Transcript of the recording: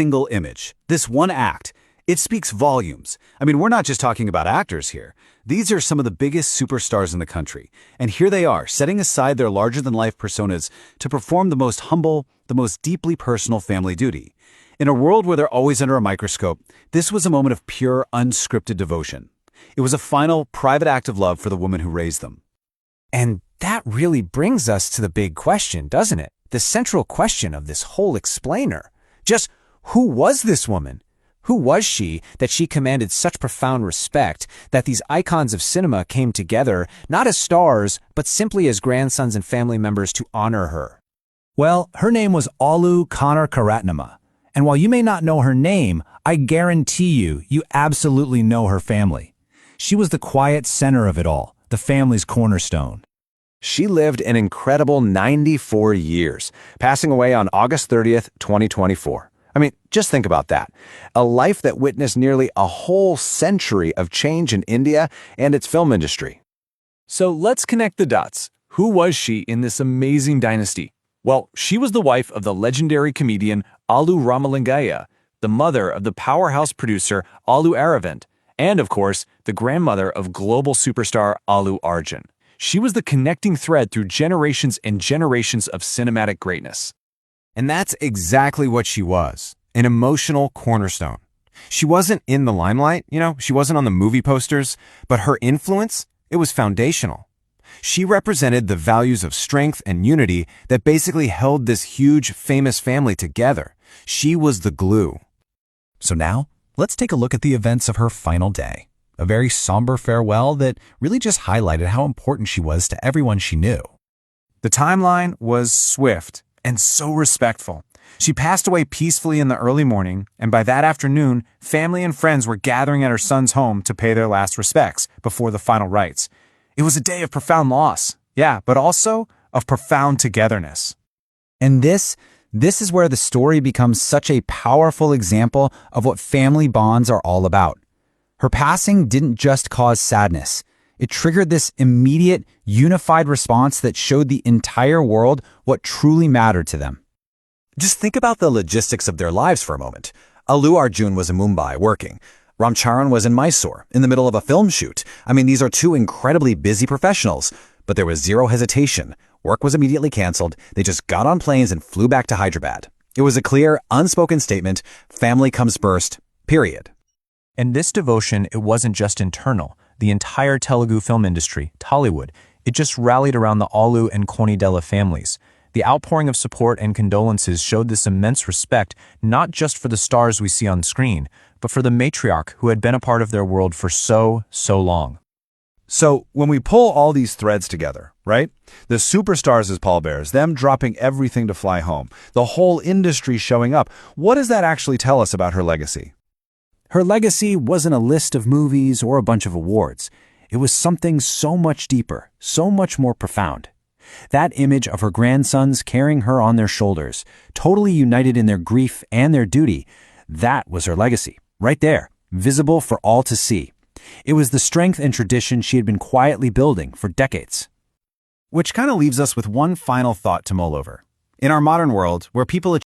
single image, this one act, it speaks volumes. I mean, we're not just talking about actors here. These are some of the biggest superstars in the country. And here they are, setting aside their larger-than-life personas to perform the most humble, the most deeply personal family duty. In a world where they're always under a microscope, this was a moment of pure, unscripted devotion. It was a final, private act of love for the woman who raised them. And that really brings us to the big question, doesn't it? The central question of this whole explainer. Just who was this woman? Who was she that she commanded such profound respect that these icons of cinema came together, not as stars, but simply as grandsons and family members to honor her? Well, her name was Allu Karatnama. And while you may not know her name, I guarantee you absolutely know her family. She was the quiet center of it all, the family's cornerstone. She lived an incredible 94 years, passing away on August 30th, 2024. I mean, just think about that. A life that witnessed nearly a whole century of change in India and its film industry. So let's connect the dots. Who was she in this amazing dynasty? Well, she was the wife of the legendary comedian Allu Ramalingaya, the mother of the powerhouse producer Allu Aravind, and of course, the grandmother of global superstar Allu Arjun. She was the connecting thread through generations and generations of cinematic greatness. And that's exactly what she was, an emotional cornerstone. She wasn't in the limelight, she wasn't on the movie posters, but her influence, it was foundational. She represented the values of strength and unity that basically held this huge, famous family together. She was the glue. So now, let's take a look at the events of her final day. A very somber farewell that really just highlighted how important she was to everyone she knew. The timeline was swift and so respectful. She passed away peacefully in the early morning, and by that afternoon, family and friends were gathering at her son's home to pay their last respects before the final rites. It was a day of profound loss, but also of profound togetherness. And this is where the story becomes such a powerful example of what family bonds are all about. Her passing didn't just cause sadness. It triggered this immediate, unified response that showed the entire world what truly mattered to them. Just think about the logistics of their lives for a moment. Allu Arjun was in Mumbai working. Ramcharan was in Mysore, in the middle of a film shoot. I mean, these are two incredibly busy professionals, but there was zero hesitation. Work was immediately canceled. They just got on planes and flew back to Hyderabad. It was a clear, unspoken statement, family comes first, period. And this devotion, it wasn't just internal. The entire Telugu film industry, Tollywood, it just rallied around the Allu and Konidela families. The outpouring of support and condolences showed this immense respect, not just for the stars we see on screen, but for the matriarch who had been a part of their world for so long. So when we pull all these threads together, right? The superstars as pallbearers, them dropping everything to fly home, the whole industry showing up, what does that actually tell us about her legacy? Her legacy wasn't a list of movies or a bunch of awards. It was something so much deeper, so much more profound. That image of her grandsons carrying her on their shoulders, totally united in their grief and their duty, that was her legacy, right there, visible for all to see. It was the strength and tradition she had been quietly building for decades. Which kind of leaves us with one final thought to mull over. In our modern world, where people